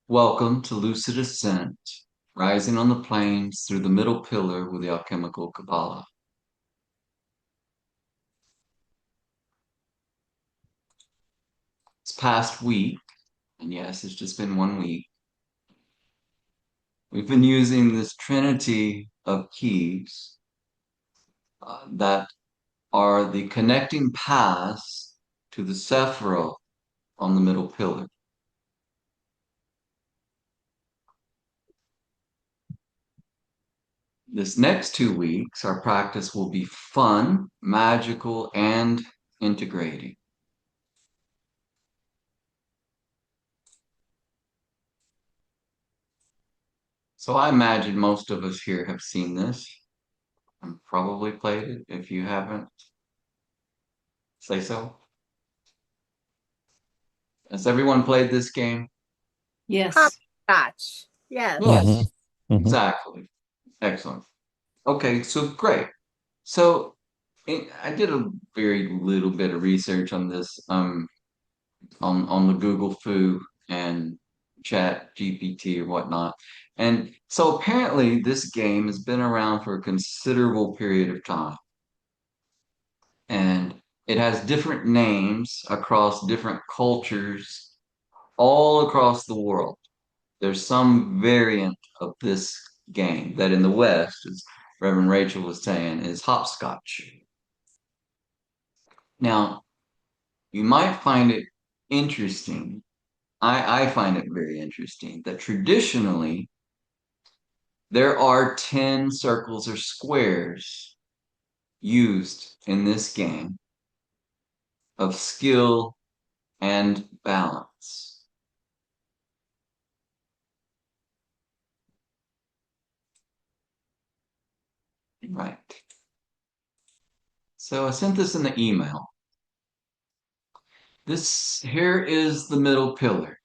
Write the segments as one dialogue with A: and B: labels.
A: Welcome to Lucid Ascent, rising on the plains through the middle pillar with the alchemical Cabala. This past week, and yes, it's just been 1 week, we've been using this trinity of keys that are the connecting paths to the Sephiroth on the middle pillar. This next 2 weeks, our practice will be fun, magical, and integrating. So I imagine most of us here have seen this and probably played it. If you haven't, say so. Has everyone played this game?
B: Yes.
C: Hopscotch. Yes.
A: Yes,
B: Mm-hmm. Mm-hmm.
A: exactly. Excellent. Okay, so great. So I did a very little bit of research on this on the Google Foo and Chat GPT or whatnot. And so apparently this game has been around for a considerable period of time. And it has different names across different cultures all across the world. There's some variant of this game that in the West, as Reverend Rachel was saying, is hopscotch. Now, you might find it interesting. I find it very interesting that traditionally there are 10 circles or squares used in this game of skill and balance. Right. So I sent this in the email. This here is the middle pillar,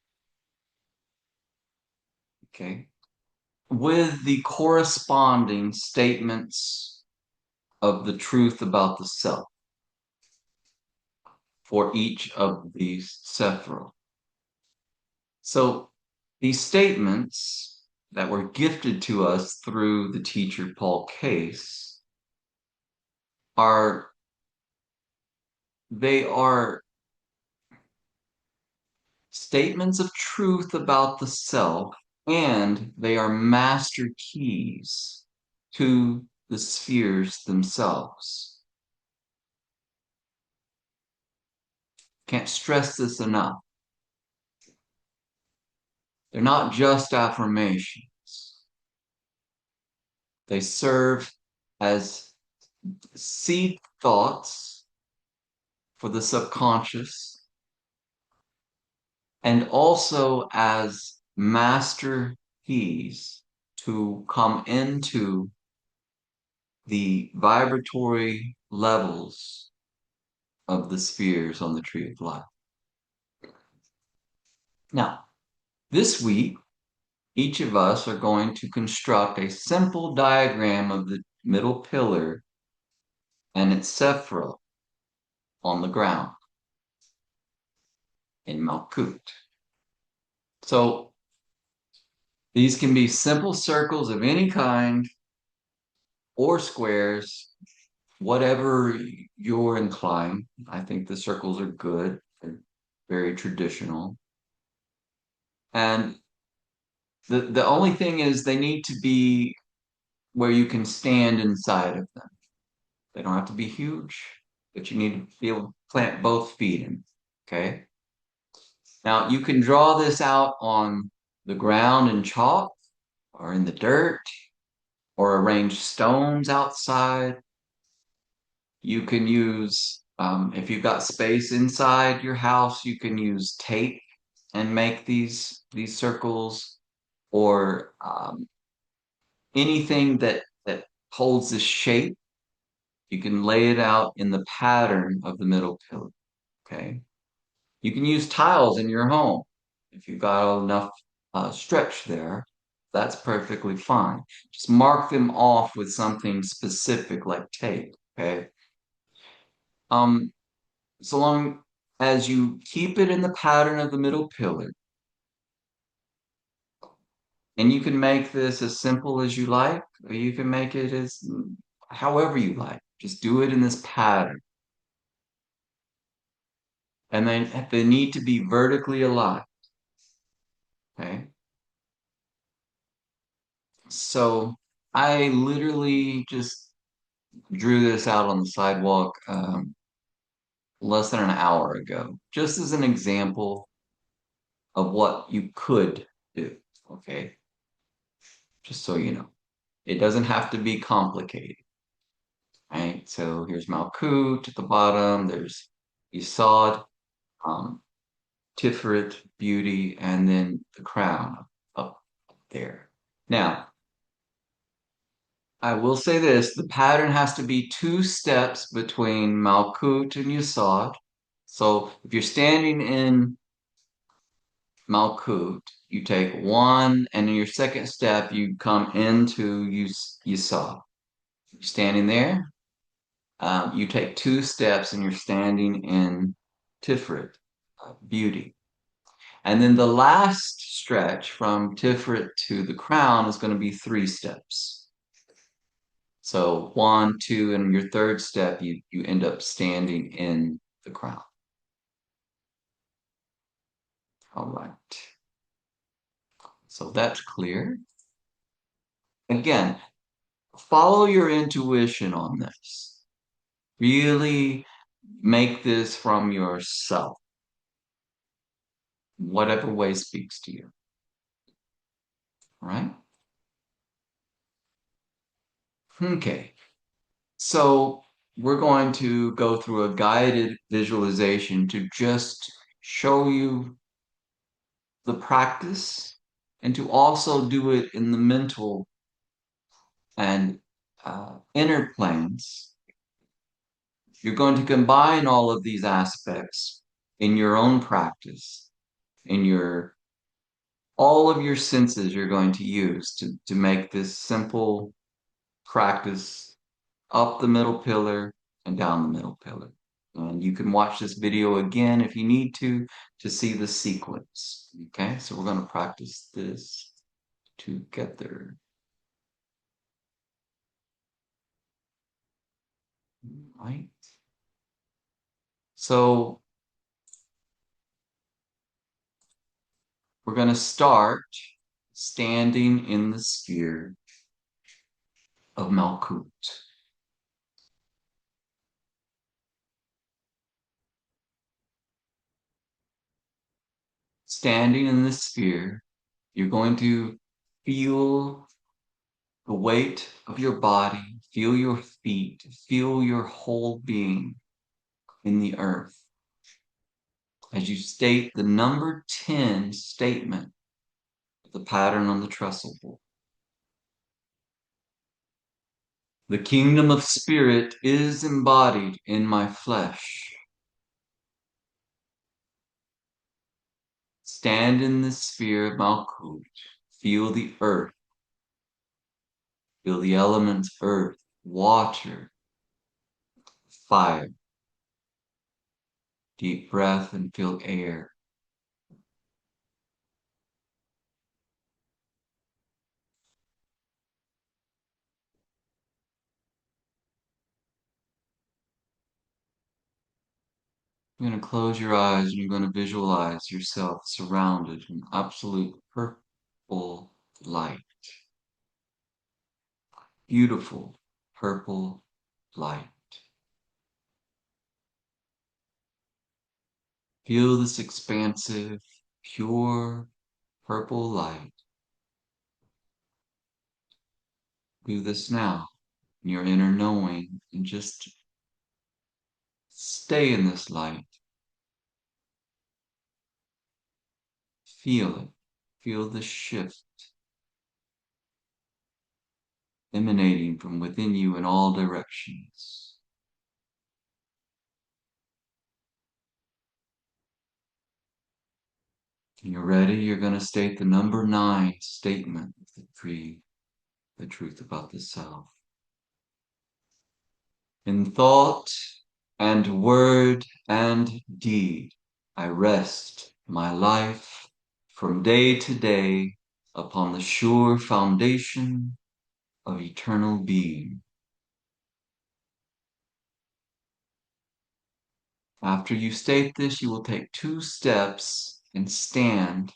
A: okay, with the corresponding statements of the truth about the self for each of these sephira. So these statements that were gifted to us through the teacher Paul Case are they are statements of truth about the self, and they are master keys to the spheres themselves. Can't stress this enough. They're not just affirmations. They serve as seed thoughts for the subconscious and also as master keys to come into the vibratory levels of the spheres on the tree of life. Now, this week, each of us are going to construct a simple diagram of the middle pillar and its sephira on the ground in Malkuth. So these can be simple circles of any kind or squares, whatever you're inclined. I think the circles are good. They're very traditional. And the only thing is they need to be where you can stand inside of them. They don't have to be huge, but you need to be able to plant both feet in. Okay. Now you can draw this out on the ground in chalk or in the dirt or arrange stones outside. You can use, if you've got space inside your house, you can use tape and make these circles or anything that holds this shape. You can lay it out in the pattern of the middle pillar. Okay. You can use tiles in your home if you've got enough stretch there. That's perfectly fine. Just mark them off with something specific like tape. Okay. Um, so long as you keep it in the pattern of the middle pillar, And you can make this as simple as you like, or you can make it as however you like. Just do it in this pattern. And then they need to be vertically aligned. Okay. So I literally just drew this out on the sidewalk less than an hour ago, just as an example of what you could do. Okay. Just so you know, it doesn't have to be complicated. Right. So here's Malkuth at the bottom. There's Yesod, um, Tiferet, beauty, and then the crown up there. Now, I will say this, the pattern has to be two steps between Malkut and Yesod. So if you're standing in Malkut, you take one, and in your second step, you come into Yesod. You're standing there, you take two steps, and you're standing in Tiferet, beauty. And then the last stretch from Tiferet to the crown is going to be three steps. So one, two, and your third step, you end up standing in the crown. All right. So that's clear. Again, follow your intuition on this. Really make this from yourself, whatever way speaks to you. All right? Okay. So we're going to go through a guided visualization to just show you the practice and to also do it in the mental and inner planes. You're going to combine all of these aspects in your own practice, in your all of your senses you're going to use to make this simple practice up the middle pillar and down the middle pillar. And you can watch this video again if you need to see the sequence. Okay, so we're going to practice this together. Right? So we're going to start standing in the sphere of Malkuth. Standing in the sphere, you're going to feel the weight of your body, feel your feet, feel your whole being in the earth as you state the number 10 statement of the pattern on the trestle board. The kingdom of spirit is embodied in my flesh. Stand in the sphere of Malkuth. Feel the earth. Feel the elements earth, water, fire. Deep breath and feel air. You're going to close your eyes and you're going to visualize yourself surrounded in absolute purple light. Beautiful purple light. Feel this expansive, pure purple light. Do this now in your inner knowing and just stay in this light. Feel it. Feel the shift emanating from within you in all directions. When you're ready, you're going to state the number 9 statement of the creed, the truth about the self. In thought and word and deed, I rest my life from day to day upon the sure foundation of eternal being. After you state this, you will take 2 steps and stand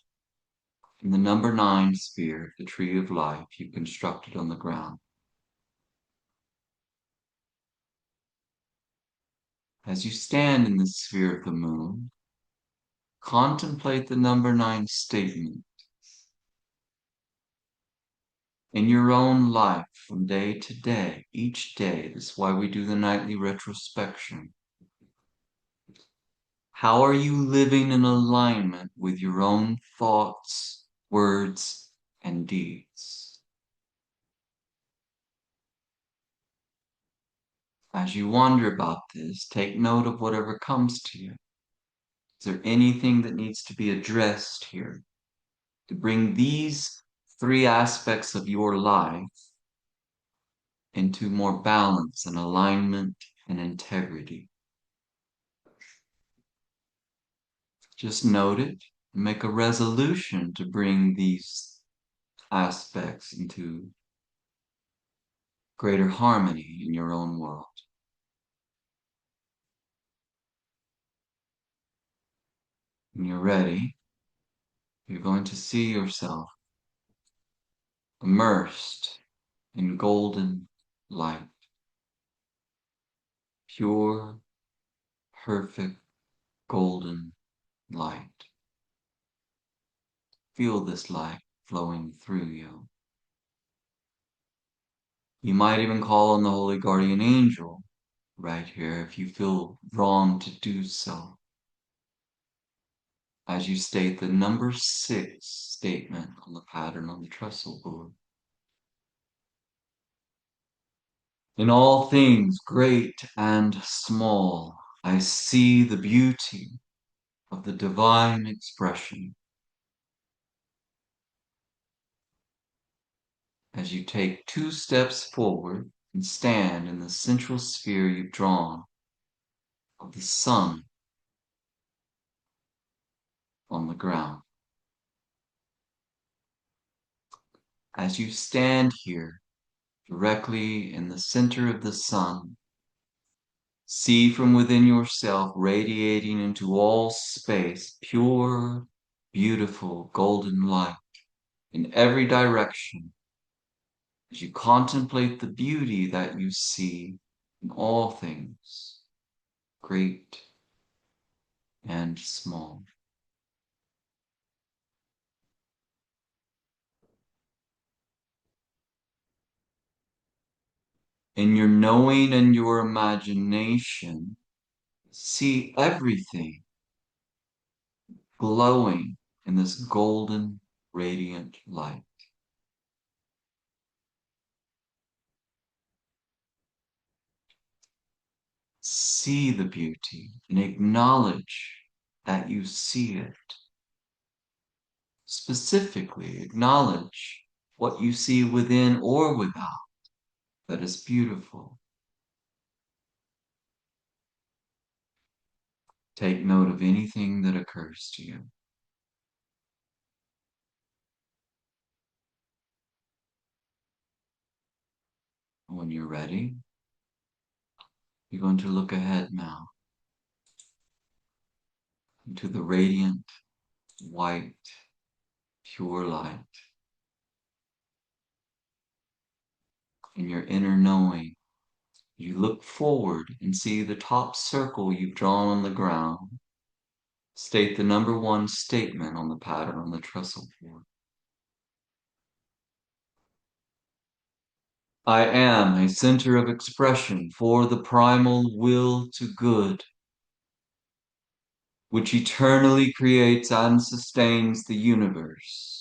A: in the number 9 sphere, the tree of life you constructed on the ground. As you stand in the sphere of the moon, contemplate the number 9 statement in your own life from day to day, each day. This is why we do the nightly retrospection. How are you living in alignment with your own thoughts, words, and deeds? As you wonder about this, take note of whatever comes to you. Is there anything that needs to be addressed here to bring these 3 aspects of your life into more balance and alignment and integrity? Just note it and make a resolution to bring these aspects into greater harmony in your own world. When you're ready, you're going to see yourself immersed in golden light. Pure, perfect, golden light. Feel this light flowing through you. You might even call on the Holy Guardian Angel right here if you feel drawn to do so. As you state the number 6 statement on the pattern on the trestle board. In all things, great and small, I see the beauty of the divine expression. As you take 2 steps forward and stand in the central sphere you've drawn of the sun on the ground. As you stand here, directly in the center of the sun, see from within yourself radiating into all space pure, beautiful golden light in every direction as you contemplate the beauty that you see in all things, great and small. In your knowing and your imagination, see everything glowing in this golden, radiant light. See the beauty and acknowledge that you see it. Specifically, acknowledge what you see within or without that is beautiful. Take note of anything that occurs to you. When you're ready, you're going to look ahead now into the radiant, white, pure light. In your inner knowing, you look forward and see the top circle you've drawn on the ground. State the number 1 statement on the pattern on the trestle board. I am a center of expression for the primal will to good, which eternally creates and sustains the universe.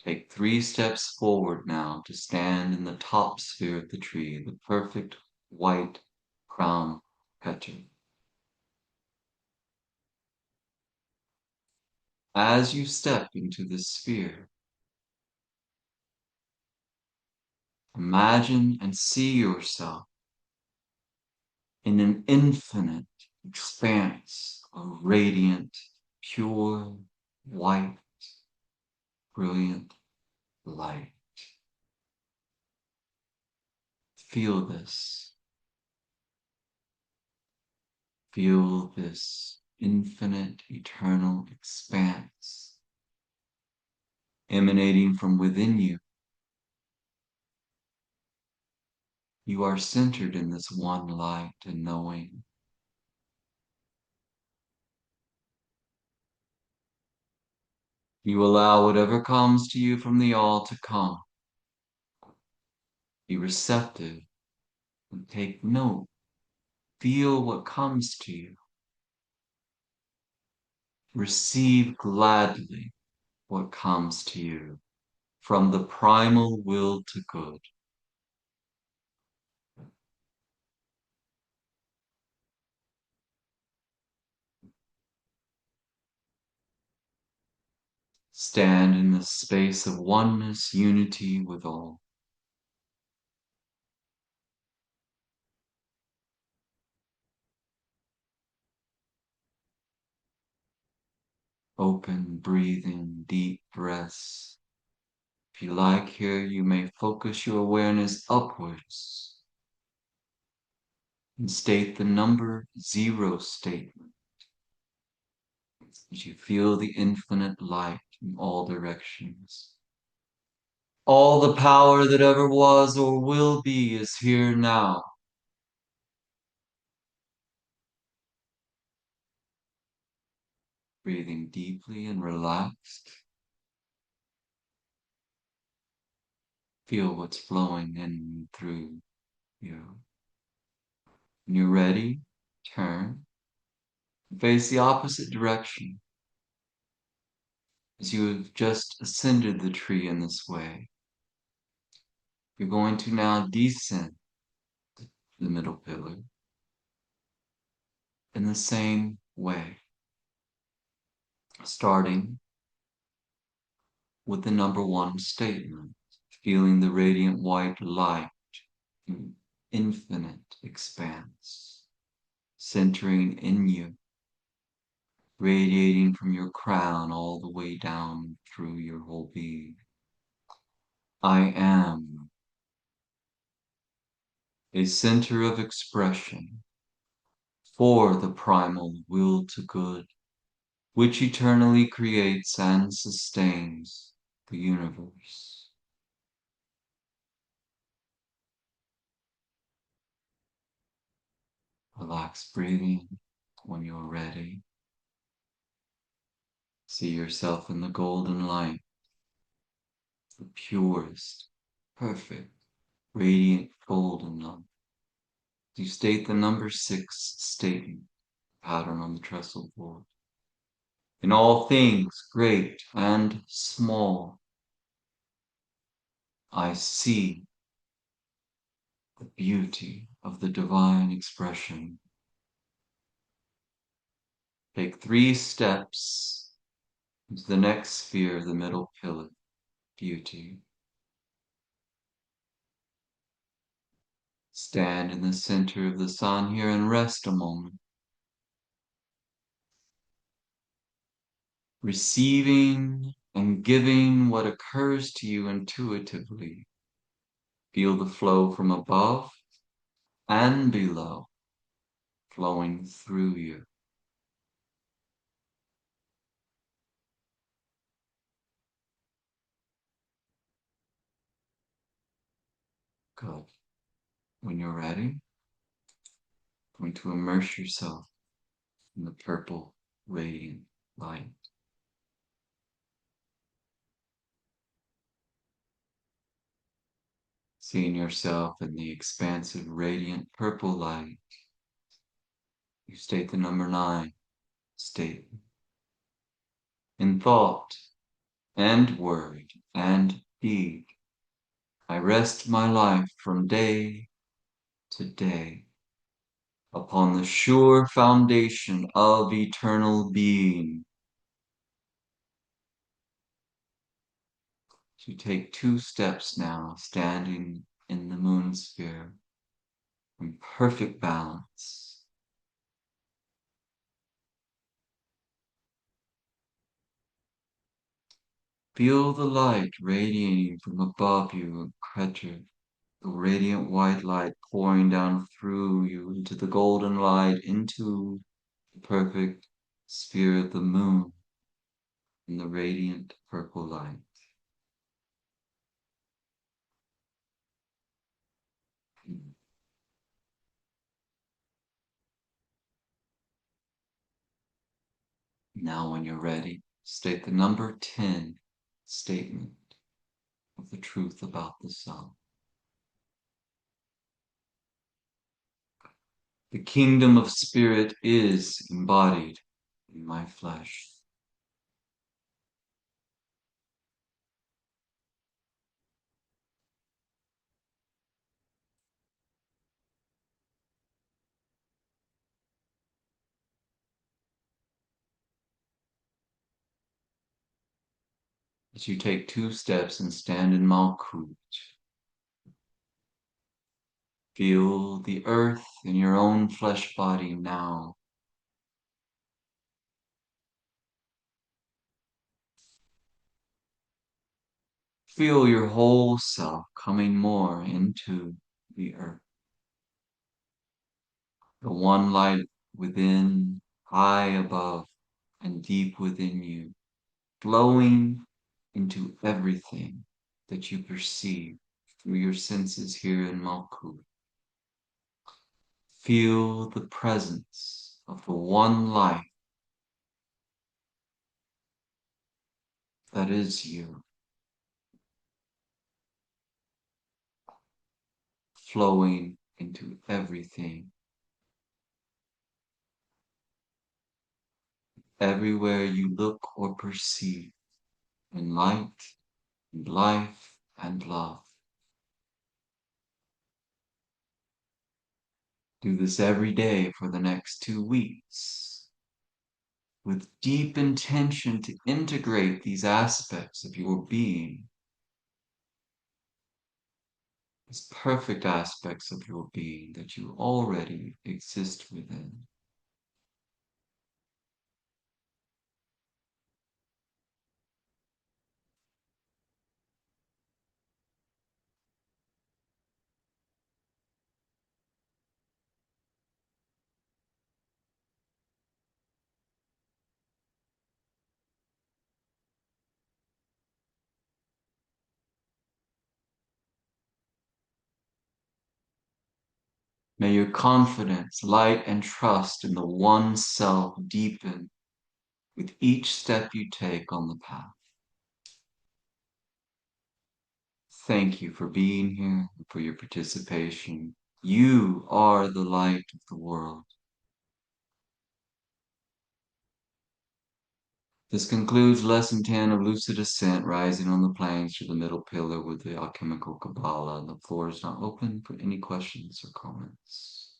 A: Take 3 steps forward now to stand in the top sphere of the tree, the perfect white crown Kether. As you step into this sphere, imagine and see yourself in an infinite expanse of radiant pure, white, brilliant light. Feel this. Feel this infinite, eternal expanse emanating from within you. You are centered in this one light and knowing. You allow whatever comes to you from the all to come. Be receptive and take note. Feel what comes to you. Receive gladly what comes to you from the primal will to good. Stand in the space of oneness, unity with all. Open, breathing, deep breaths. If you like here, you may focus your awareness upwards and state the number 0 statement as you feel the infinite light in all directions. All the power that ever was or will be is here now. Breathing deeply and relaxed. Feel what's flowing in and through you. When you're ready, turn. Face the opposite direction. As you have just ascended the tree in this way, you're going to now descend the middle pillar in the same way, starting with the number 1 statement, feeling the radiant white light in infinite expanse, centering in you, radiating from your crown all the way down through your whole being. I am a center of expression for the primal will to good, which eternally creates and sustains the universe. Relax breathing. When you're ready, see yourself in the golden light, the purest, perfect, radiant golden light. You state the number 6 statement pattern on the trestle board. In all things, great and small, I see the beauty of the divine expression. Take 3 steps into the next sphere, the middle pillar, beauty. Stand in the center of the sun here and rest a moment. Receiving and giving what occurs to you intuitively. Feel the flow from above and below, flowing through you. Good. When you're ready, going to immerse yourself in the purple, radiant light. Seeing yourself in the expansive, radiant purple light, you state the number 9 statement. In thought and word and deed, I rest my life from day to day upon the sure foundation of eternal being. You take 2 steps now, standing in the moon sphere in perfect balance. Feel the light radiating from above you, Kether, the radiant white light pouring down through you into the golden light, into the perfect sphere of the moon and the radiant purple light. Now, when you're ready, state the number 10 statement of the truth about the sun. The kingdom of spirit is embodied in my flesh. As you take 2 steps and stand in Malkuth, feel the earth in your own flesh body now. Feel your whole self coming more into the earth. The one light within, high above, and deep within you, flowing into everything that you perceive through your senses here in Malkuth. Feel the presence of the one light that is you, flowing into everything, everywhere you look or perceive, in light, and life, and love. Do this every day for the next 2 weeks with deep intention to integrate these aspects of your being, these perfect aspects of your being that you already exist within. May your confidence, light, and trust in the one self deepen with each step you take on the path. Thank you for being here and for your participation. You are the light of the world. This concludes lesson 10 of lucid ascent, rising on the planes to the middle pillar with the alchemical Cabala. The floor is now open for any questions or comments.